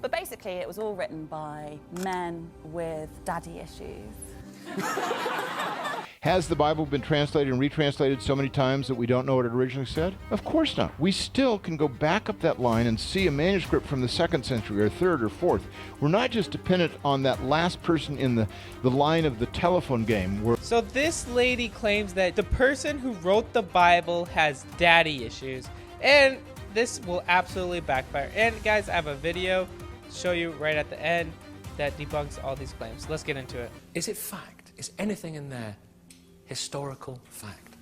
But basically, it was all written by men with daddy issues. Has the Bible been translated and retranslated so many times that we don't know what it originally said? Of course not. We still can go back up that line and see a manuscript from the 2nd century or 3rd or 4th. We're not just dependent on that last person in the line of the telephone game. So this lady claims that the person who wrote the Bible has daddy issues, and this will absolutely backfire. And guys, I have a video to show you right at the end that debunks all these claims. Let's get into it. Is it fact? Is anything in there historical fact?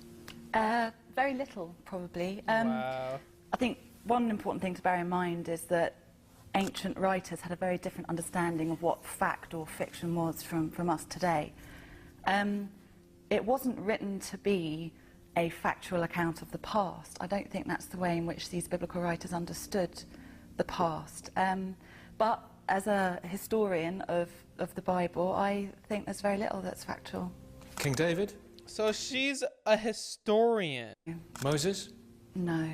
Very little, probably. Wow. I think one important thing to bear in mind is that ancient writers had a very different understanding of what fact or fiction was from us today. It wasn't written to be a factual account of the past. I don't think that's the way in which these biblical writers understood the past. But as a historian of the Bible, I think there's very little that's factual. King David? So she's a historian. Moses? No.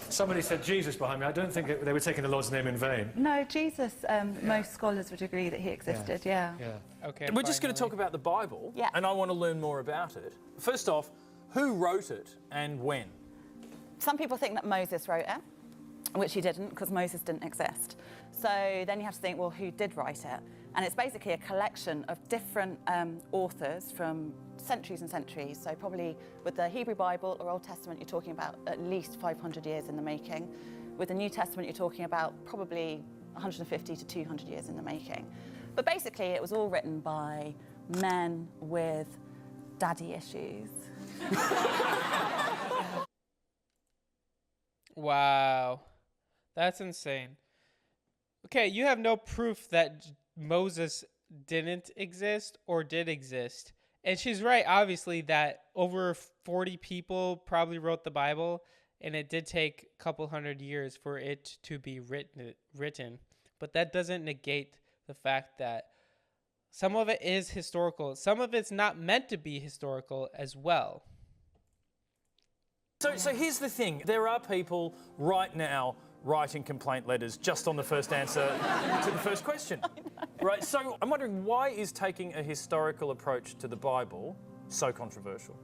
Somebody said Jesus behind me. I don't think they were taking the Lord's name in vain. No, Jesus, most scholars would agree that he existed, yeah. Okay. We're just going to talk about the Bible, Yeah. and I want to learn more about it. First off, who wrote it and when? Some people think that Moses wrote it, which he didn't, because Moses didn't exist. So then you have to think, well, who did write it? And it's basically a collection of different authors from centuries and centuries. So probably with the Hebrew Bible or Old Testament, you're talking about at least 500 years in the making. With the New Testament, you're talking about probably 150 to 200 years in the making. But basically, it was all written by men with daddy issues. Wow. That's insane. Okay, you have no proof that Moses didn't exist or did exist. And she's right, obviously, that over 40 people probably wrote the Bible, and it did take a couple hundred years for it to be written. But that doesn't negate the fact that some of it is historical. Some of it's not meant to be historical as well. So here's the thing. There are people right now writing complaint letters just on the first answer to the first question. Right, so I'm wondering, why is taking a historical approach to the Bible so controversial?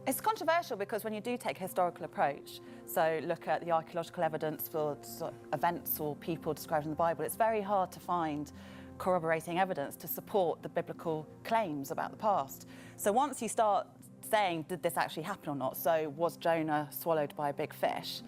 It's controversial because when you do take a historical approach, so look at the archaeological evidence for sort of events or people described in the Bible, it's very hard to find corroborating evidence to support the biblical claims about the past. So once you start saying, did this actually happen or not? So was Jonah swallowed by a big fish?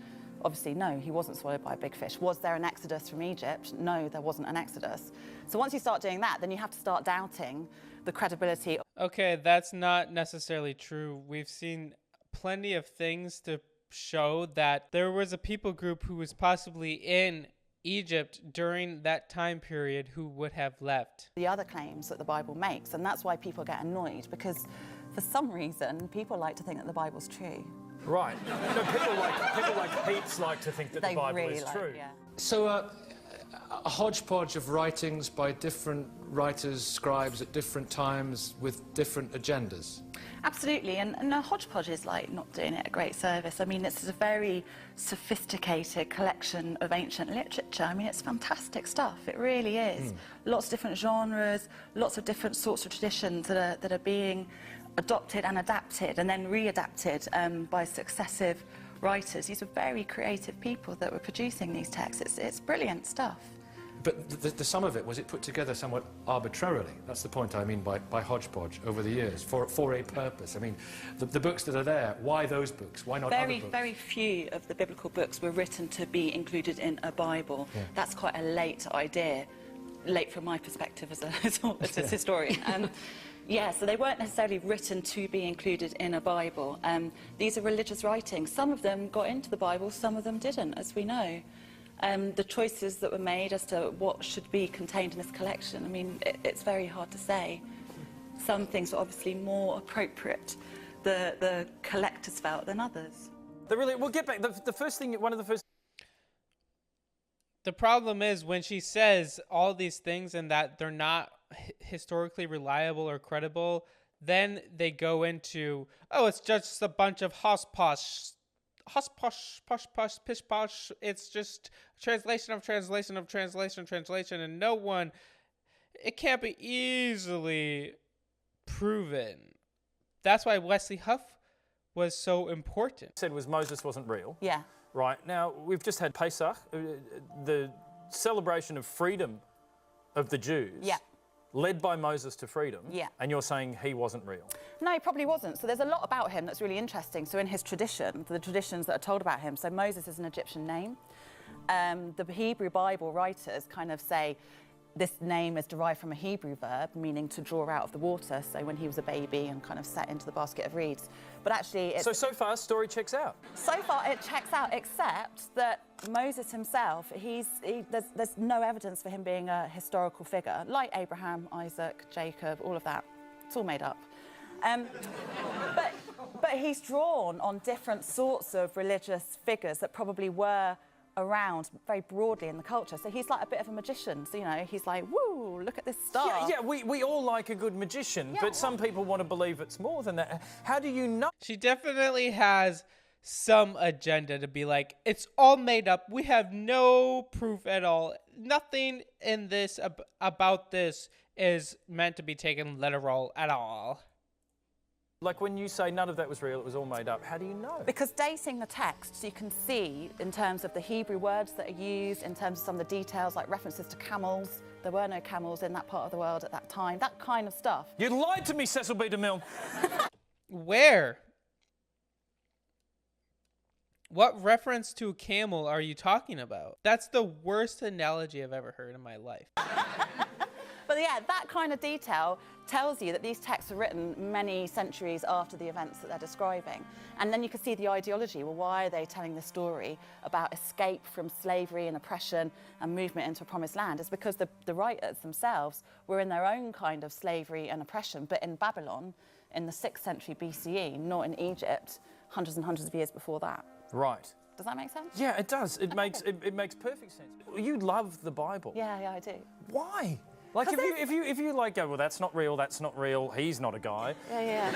Obviously, no, he wasn't swallowed by a big fish. Was there an exodus from Egypt? No, there wasn't an exodus. So once you start doing that, then you have to start doubting the credibility. Okay, that's not necessarily true. We've seen plenty of things to show that there was a people group who was possibly in Egypt during that time period who would have left. The other claims that the Bible makes, and that's why people get annoyed, because for some reason, people like to think that the Bible's true. Right. No, people like Pete's like to think that the Bible really is true. Yeah. So a hodgepodge of writings by different writers, scribes at different times with different agendas. Absolutely, and a hodgepodge is like not doing it a great service. I mean, it's a very sophisticated collection of ancient literature. I mean, it's fantastic stuff. It really is. Lots of different genres, lots of different sorts of traditions that are being adopted and adapted and then readapted by successive writers. These were very creative people that were producing these texts. It's brilliant stuff. But the sum of it, was it put together somewhat arbitrarily? That's the point I mean by hodgepodge over the years, for a purpose. I mean, the books that are there, why those books? Why not other books? Very few of the biblical books were written to be included in a Bible. Yeah. That's quite a late idea, late from my perspective as a historian. Yeah, so they weren't necessarily written to be included in a Bible. These are religious writings. Some of them got into the Bible, some of them didn't, as we know. The choices that were made as to what should be contained in this collection, I mean, it's very hard to say. Some things were obviously more appropriate, the collectors felt, than others. We'll get back. The first thing, one of the first... The problem is when she says all these things and that they're not historically reliable or credible, then they go into, oh, it's just a bunch of posh, posh, posh, pish posh. It's just translation of translation of translation of translation, and it can't be easily proven. That's why Wesley Huff was so important. Said was Moses wasn't real. Yeah. Right, now we've just had Pesach, the celebration of freedom of the Jews. Yeah. Led by Moses to freedom. Yeah. And you're saying he wasn't real. No, he probably wasn't. So there's a lot about him that's really interesting. So in his tradition, the traditions that are told about him, so Moses is an Egyptian name. The Hebrew Bible writers kind of say this name is derived from a Hebrew verb, meaning to draw out of the water. So when he was a baby and kind of set into the basket of reeds. But actually, it's... So far, story checks out. So far, it checks out, except that Moses himself, there's no evidence for him being a historical figure, like Abraham, Isaac, Jacob, all of that. It's all made up. But he's drawn on different sorts of religious figures that probably were around very broadly in the culture. So he's like a bit of a magician. So, he's like, woo, look at this star. Yeah, we all like a good magician, but some people want to believe it's more than that. How do you know? She definitely has some agenda to be like, it's all made up. We have no proof at all. Nothing in this about this is meant to be taken literal at all. Like when you say none of that was real, it was all made up, how do you know? Because dating the text, you can see in terms of the Hebrew words that are used, in terms of some of the details like references to camels. There were no camels in that part of the world at that time, that kind of stuff. You lied to me, Cecil B. DeMille. Where? What reference to a camel are you talking about? That's the worst analogy I've ever heard in my life. But yeah, that kind of detail tells you that these texts are written many centuries after the events that they're describing. And then you can see the ideology. Well, why are they telling the story about escape from slavery and oppression and movement into a promised land? It's because the writers themselves were in their own kind of slavery and oppression, but in Babylon in the 6th century BCE, not in Egypt, hundreds and hundreds of years before that. Right. Does that make sense? Yeah, it does. It makes perfect sense. You love the Bible. Yeah, I do. Why? Like if you like go, well, that's not real, he's not a guy. Yeah.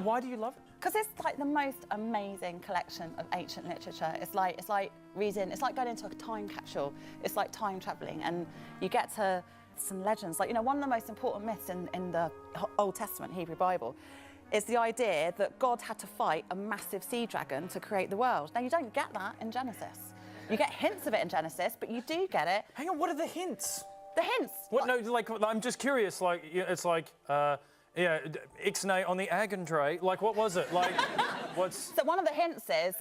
Why do you love it? Because it's like the most amazing collection of ancient literature. It's like reading, it's like going into a time capsule. It's like time traveling, and you get to some legends. Like, one of the most important myths in the Old Testament Hebrew Bible is the idea that God had to fight a massive sea dragon to create the world. Now, you don't get that in Genesis. You get hints of it in Genesis, but you do get it. Hang on, what are the hints? The hints. What? No, like I'm just curious. Like it's like ixnay on the agon tray. Like what was it? Like what's? So one of the hints is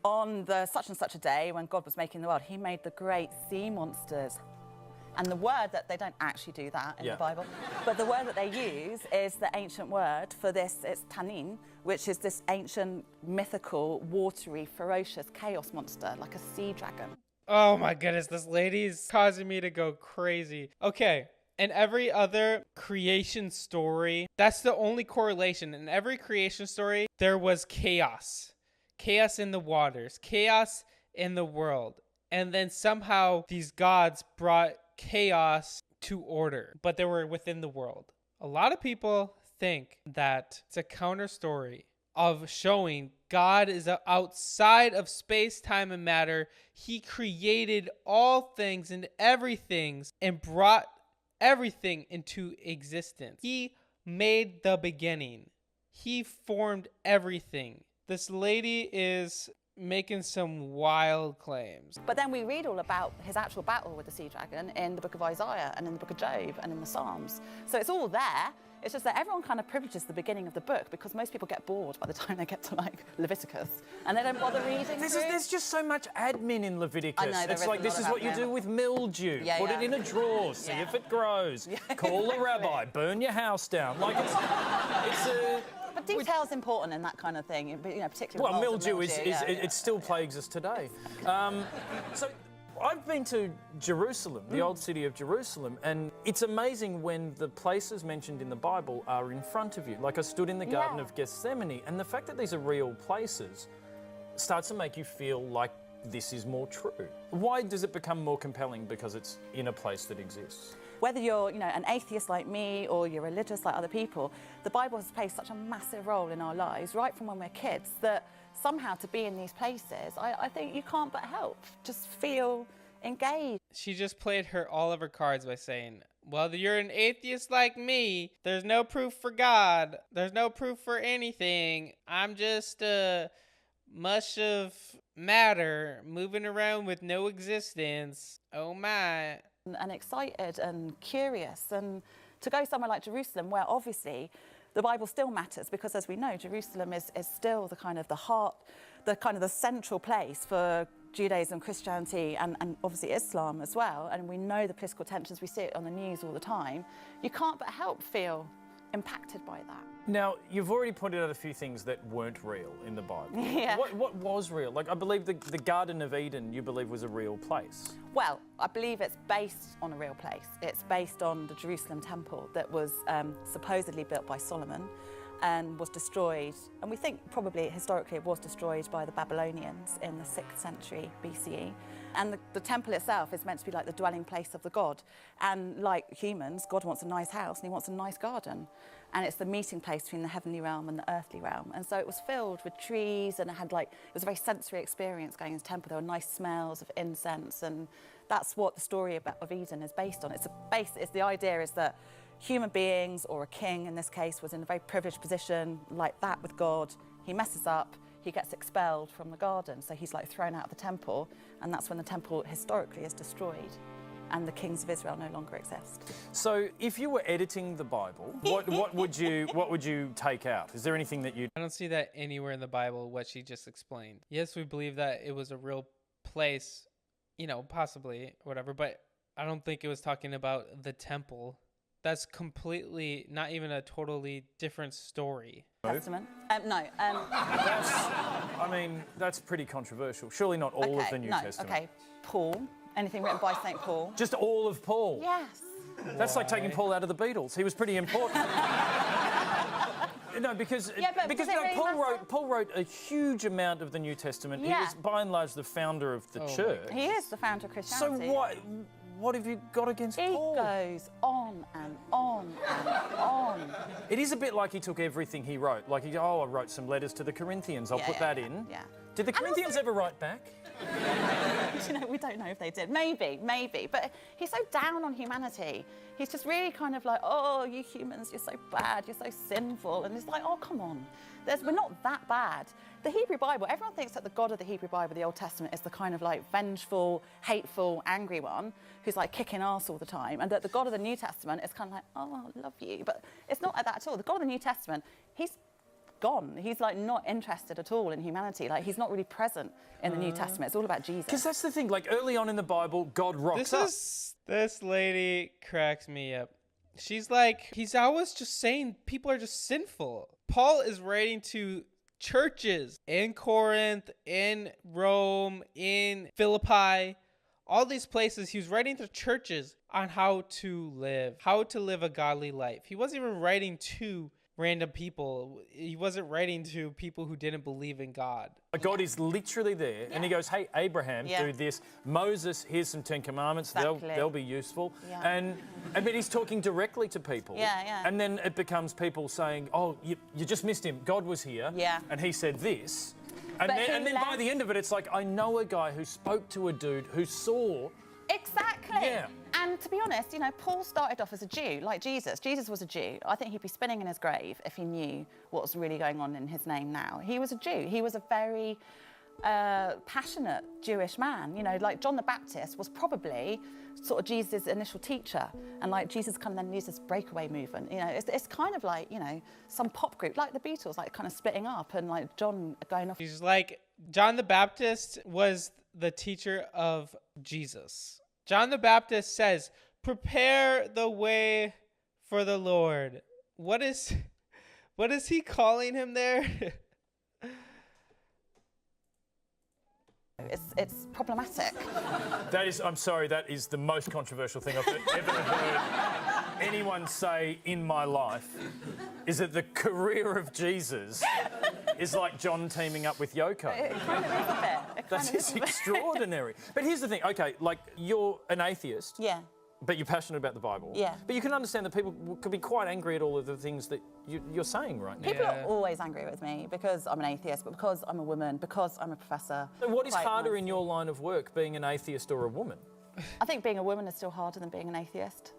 on the such and such a day when God was making the world, He made the great sea monsters. And the word that they don't actually do that in the Bible, but the word that they use is the ancient word for this. It's tanin, which is this ancient, mythical, watery, ferocious chaos monster, like a sea dragon. Oh my goodness, this lady's causing me to go crazy. Okay, in every other creation story, that's the only correlation. In every creation story, there was chaos. Chaos in the waters, chaos in the world. And then somehow these gods brought chaos to order, but they were within the world. A lot of people think that it's a counter story of showing God is outside of space, time, and matter. He created all things and everything and brought everything into existence. He made the beginning. He formed everything. This lady is making some wild claims. But then we read all about his actual battle with the sea dragon in the book of Isaiah and in the book of Job and in the Psalms. So it's all there. It's just that everyone kind of privileges the beginning of the book because most people get bored by the time they get to like Leviticus and they don't bother reading. There's just so much admin in Leviticus. I know, it's like this is what you do with mildew. Put it in a drawer, see if it grows. Call a rabbi, burn your house down. Like it's a. But detail's important in that kind of thing, particularly. Well, mildew it still plagues us today. So I've been to Jerusalem, the old city of Jerusalem, and it's amazing when the places mentioned in the Bible are in front of you. Like I stood in the Garden of Gethsemane, and the fact that these are real places starts to make you feel like this is more true. Why does it become more compelling? Because it's in a place that exists. Whether you're, an atheist like me or you're religious like other people, the Bible has played such a massive role in our lives, right from when we're kids, that somehow to be in these places, I think you can't but help just feel engaged. She just played all of her cards by saying, well, you're an atheist like me. There's no proof for God. There's no proof for anything. I'm just a mush of matter moving around with no existence. Oh my. And excited and curious, and to go somewhere like Jerusalem, where obviously the Bible still matters, because as we know, Jerusalem is still the kind of the heart, the kind of the central place for Judaism, Christianity, and obviously Islam as well. And we know the political tensions, we see it on the news all the time. You can't but help feel impacted by that. Now, you've already pointed out a few things that weren't real in the Bible. Yeah. What was real? Like, I believe the Garden of Eden, you believe, was a real place. Well, I believe it's based on a real place. It's based on the Jerusalem temple that was supposedly built by Solomon and was destroyed. And we think probably historically it was destroyed by the Babylonians in the 6th century BCE. And the temple itself is meant to be like the dwelling place of the god. And like humans, God wants a nice house and he wants a nice garden. And it's the meeting place between the heavenly realm and the earthly realm. And so it was filled with trees, and it was a very sensory experience going into the temple. There were nice smells of incense, and that's what the story of Eden is based on. It's the idea is that human beings, or a king in this case, was in a very privileged position like that with God. He messes up, he gets expelled from the garden, so he's like thrown out of the temple, and that's when the temple historically is destroyed and the kings of Israel no longer exist. So, if you were editing the Bible, what would you take out? Is there anything that you? I don't see that anywhere in the Bible, what she just explained. Yes, we believe that it was a real place, possibly, whatever, but I don't think it was talking about the temple. That's completely, not even a totally different story. Testament? No. That's pretty controversial. Surely not all of the New Testament. Okay, Paul. Anything written by St. Paul? Just all of Paul? Yes. That's like taking Paul out of the Beatles. He was pretty important. No, because Paul wrote a huge amount of the New Testament. Yeah. He was by and large the founder of the church. He is the founder of Christianity. So what have you got against Paul? He goes on and on and on. It is a bit like he took everything he wrote. Like, I wrote some letters to the Corinthians. I'll put that in. Yeah. Did the Corinthians ever write back? We don't know if they did. Maybe. But he's so down on humanity. He's just really kind of like, oh, you humans, you're so bad, you're so sinful. And it's like, oh, come on. We're not that bad. The Hebrew Bible, everyone thinks that the God of the Hebrew Bible, the Old Testament, is the kind of like vengeful, hateful, angry one who's like kicking ass all the time. And that the God of the New Testament is kind of like, oh, I love you. But it's not like that at all. The God of the New Testament, he's gone. He's like not interested at all in humanity. Like he's not really present in the New Testament. It's all about Jesus. Because that's the thing. Like early on in the Bible, God rocks up. This lady cracks me up. She's like, he's always just saying people are just sinful. Paul is writing to churches in Corinth, in Rome, in Philippi, all these places. He was writing to churches on how to live a godly life. He wasn't even writing to random people. He wasn't writing to people who didn't believe in God. God is literally there, and he goes, hey, Abraham, do this. Moses, here's some 10 Commandments. Exactly. They'll be useful. Yeah. But he's talking directly to people. Yeah. And then it becomes people saying, oh, you just missed him. God was here, and he said this. And then by the end of it, it's like, I know a guy who spoke to a dude who saw... Exactly. Yeah. And to be honest, Paul started off as a Jew, like Jesus. Jesus was a Jew. I think he'd be spinning in his grave if he knew what was really going on in his name now. He was a Jew. He was a very passionate Jewish man. Like John the Baptist was probably sort of Jesus' initial teacher. And like Jesus kind of then used this breakaway movement. It's kind of like, some pop group, like the Beatles, like kind of splitting up and like John going off. He's like, John the Baptist was the teacher of Jesus. John the Baptist says, prepare the way for the Lord. What is he calling him there? It's problematic. I'm sorry, that is the most controversial thing I've ever heard anyone say in my life, is that the career of Jesus is like John teaming up with Yoko. It kind of is a bit. That is extraordinary. But here's the thing, okay, like you're an atheist. Yeah. But you're passionate about the Bible. Yeah. But you can understand that people could be quite angry at all of the things that you're saying right now. People are always angry with me because I'm an atheist, but because I'm a woman, because I'm a professor. So what is quite harder in nicely. your line of work, being an atheist or a woman? I think being a woman is still harder than being an atheist.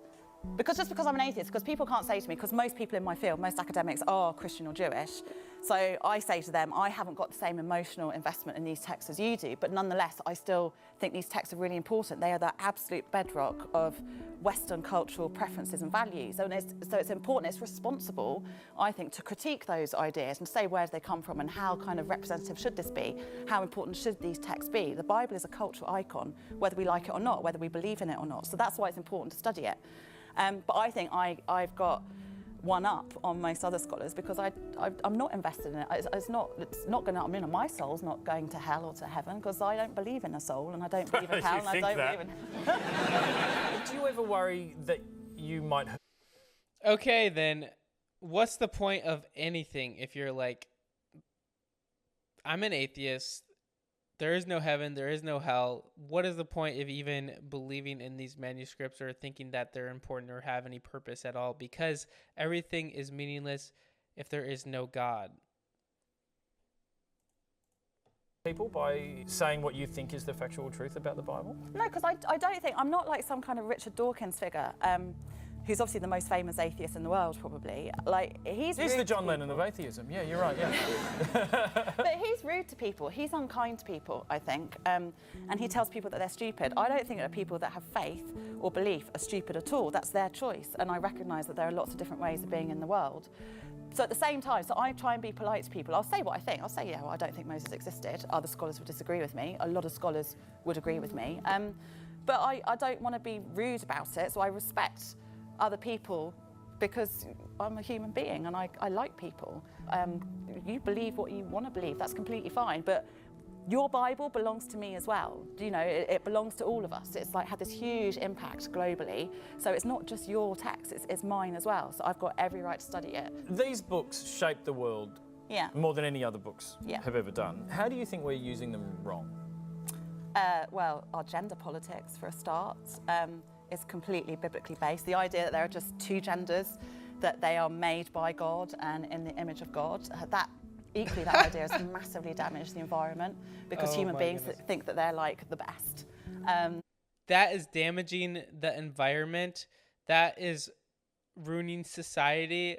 Because I'm an atheist, because people can't say to me, because most people in my field, most academics are Christian or Jewish, so I say to them, I haven't got the same emotional investment in these texts as you do, but nonetheless, I still think these texts are really important. They are the absolute bedrock of Western cultural preferences and values. So it's important, it's responsible, I think, to critique those ideas and say where do they come from and how kind of representative should this be? How important should these texts be? The Bible is a cultural icon, whether we like it or not, whether we believe in it or not. So that's why it's important to study it. But I think I've got one up on most other scholars because I'm not invested in it. It's not going to, I mean, my soul's not going to hell or to heaven because I don't believe in a soul and I don't believe in hell and I don't believe in... Do you ever worry that you might... Okay, then what's the point of anything if you're like, I'm an atheist, there is no heaven, there is no hell. What is the point of even believing in these manuscripts or thinking that they're important or have any purpose at all? Because everything is meaningless if there is no God. People by saying what you think is the factual truth about the Bible? No, because I don't think, I'm not like some kind of Richard Dawkins figure, who's obviously the most famous atheist in the world, probably. Like, he's the John Lennon of atheism. Yeah, you're right, yeah. But he's rude to people. He's unkind to people, I think. And he tells people that they're stupid. I don't think that people that have faith or belief are stupid at all. That's their choice. And I recognise that there are lots of different ways of being in the world. So at the same time, so I try and be polite to people. I'll say what I think. I'll say, yeah, well, I don't think Moses existed. Other scholars would disagree with me. A lot of scholars would agree with me. But I don't want to be rude about it. So I respect other people because I'm a human being and I like people. You believe what you want to believe, that's completely fine, but your Bible belongs to me as well. You know, it belongs to all of us. It's like had this huge impact globally, so it's not just your text, it's mine as well, so I've got every right to study it. These books shape the world more than any other books have ever done. How do you think we're using them wrong? Well, our gender politics, for a start, is completely biblically based. The idea that there are just two genders, that they are made by God and in the image of God, that idea has massively damaged the environment because human beings think that they're like the best. That is damaging the environment. That is ruining society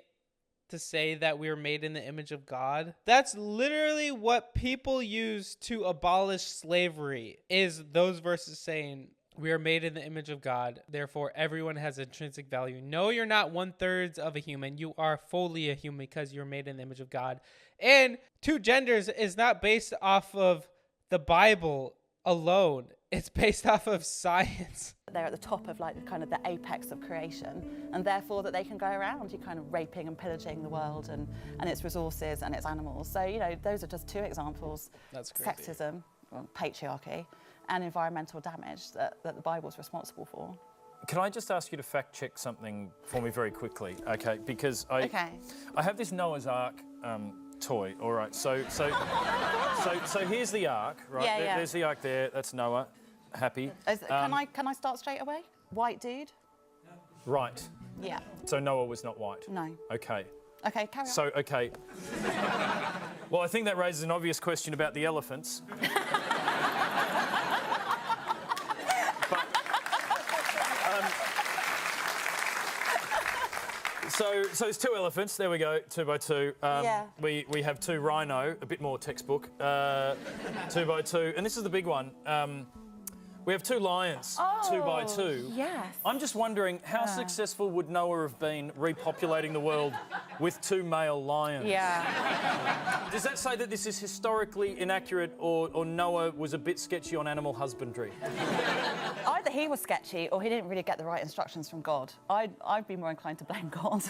to say that we are made in the image of God. That's literally what people use to abolish slavery, is those verses saying, we are made in the image of God, therefore everyone has intrinsic value. No, you're not 1/3 of a human. You are fully a human because you're made in the image of God. And two genders is not based off of the Bible alone. It's based off of science. They're at the top of like kind of the apex of creation, and therefore that they can go around you kind of raping and pillaging the world and its resources and its animals. So, you know, those are just two examples. That's crazy. Sexism, well, patriarchy, and environmental damage that the Bible's responsible for. Can I just ask you to fact check something for me very quickly? Okay, because I have this Noah's Ark toy. All right, so here's the Ark, right? Yeah. There's the Ark there. That's Noah. Happy. Can I start straight away? White dude? Right. Yeah. So Noah was not white. No. Okay. Okay, carry on. So okay. Well, I think that raises an obvious question about the elephants. So it's two elephants. There we go, 2 by 2. We have 2 rhino, a bit more textbook, 2 by 2, and this is the big one. We have 2 lions, 2 by 2. Yes. I'm just wondering, how successful would Noah have been repopulating the world with 2 male lions? Yeah. Does that say that this is historically inaccurate, or Noah was a bit sketchy on animal husbandry? Either he was sketchy or he didn't really get the right instructions from God. I'd be more inclined to blame God.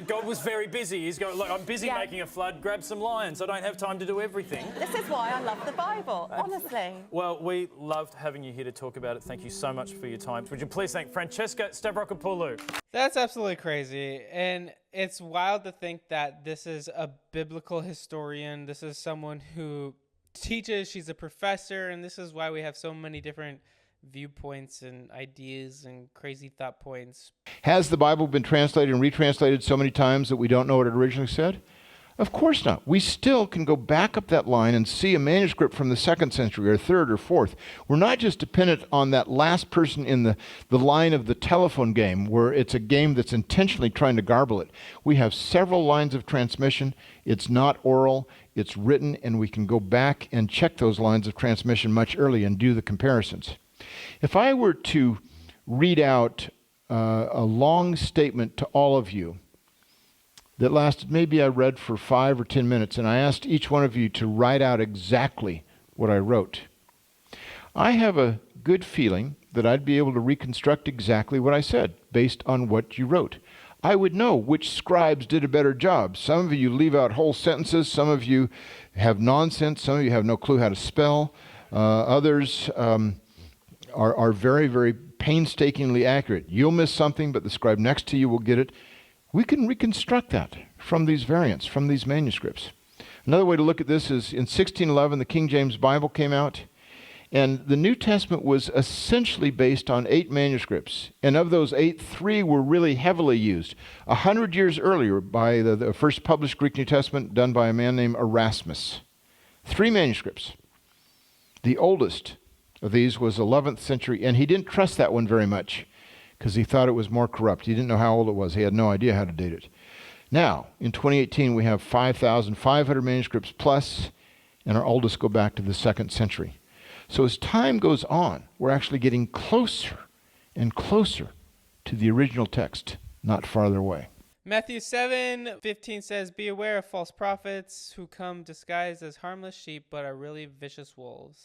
God was very busy. He's going, look, I'm busy making a flood, grab some lions. I don't have time to do everything. This is why I love the Bible, honestly. Well, we loved having you here to talk about it. Thank you so much for your time. Would you please thank Francesca Stavrokopoulou? That's absolutely crazy. And it's wild to think that this is a biblical historian. This is someone who teaches, she's a professor, and this is why we have so many different viewpoints and ideas and crazy thought points. Has the Bible been translated and retranslated so many times that we don't know what it originally said? Of course not. We still can go back up that line and see a manuscript from the 2nd century or 3rd or 4th. We're not just dependent on that last person in the line of the telephone game, where it's a game that's intentionally trying to garble it. We have several lines of transmission. It's not oral, it's written, and we can go back and check those lines of transmission much earlier and do the comparisons. If I were to read out a long statement to all of you that lasted, maybe I read for 5 or 10 minutes, and I asked each one of you to write out exactly what I wrote, I have a good feeling that I'd be able to reconstruct exactly what I said based on what you wrote. I would know which scribes did a better job. Some of you leave out whole sentences. Some of you have nonsense. Some of you have no clue how to spell. Others are very, very painstakingly accurate. You'll miss something, but the scribe next to you will get it. We can reconstruct that from these variants, from these manuscripts. Another way to look at this is in 1611, the King James Bible came out, and the New Testament was essentially based on 8 manuscripts. And of those 8, 3 were really heavily used. 100 years earlier, by the first published Greek New Testament done by a man named Erasmus. 3 manuscripts. The oldest of these was 11th century, and he didn't trust that one very much, because he thought it was more corrupt. He didn't know how old it was. He had no idea how to date it. Now, in 2018, we have 5,500 manuscripts plus, and our oldest go back to the 2nd century. So as time goes on, we're actually getting closer and closer to the original text, not farther away. Matthew 7:15 says, "Be aware of false prophets who come disguised as harmless sheep but are really vicious wolves."